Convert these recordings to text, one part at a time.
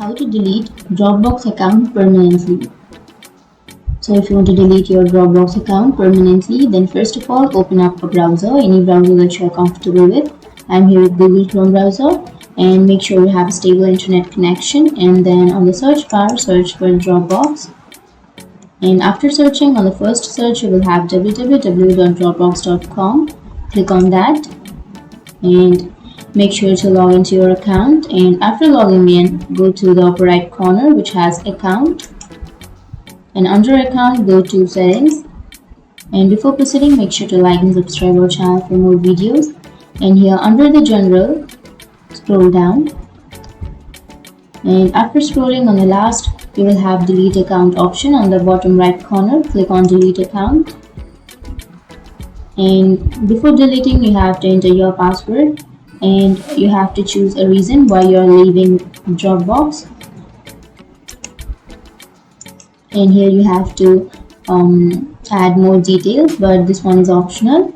How to delete Dropbox account permanently. So if you want to delete your Dropbox account permanently, then first of all open up a browser, any browser that you are comfortable with. I'm here with Google Chrome browser, and make sure you have a stable internet connection, and then on the search bar search for Dropbox, and after searching, on the first search you will have www.dropbox.com. click on that and make sure to log into your account, and after logging in, go to the upper right corner which has account, and under account go to settings, and before proceeding make sure to like and subscribe our channel for more videos. And here under the general, scroll down, and after scrolling, on the last you will have delete account option on the bottom right corner. Click on delete account, and before deleting you have to enter your password, and you have to choose a reason why you are leaving Dropbox, and here you have to add more details, but this one is optional.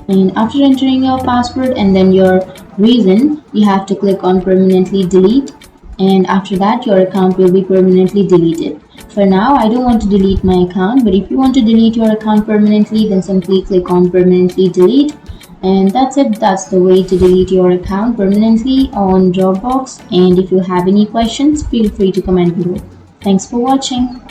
And after entering your password and then your reason, you have to click on permanently delete, and after that your account will be permanently deleted. For now I don't want to delete my account, but if you want to delete your account permanently, then simply click on permanently delete. And that's it. That's the way to delete your account permanently on Dropbox. And if you have any questions, feel free to comment below. Thanks for watching.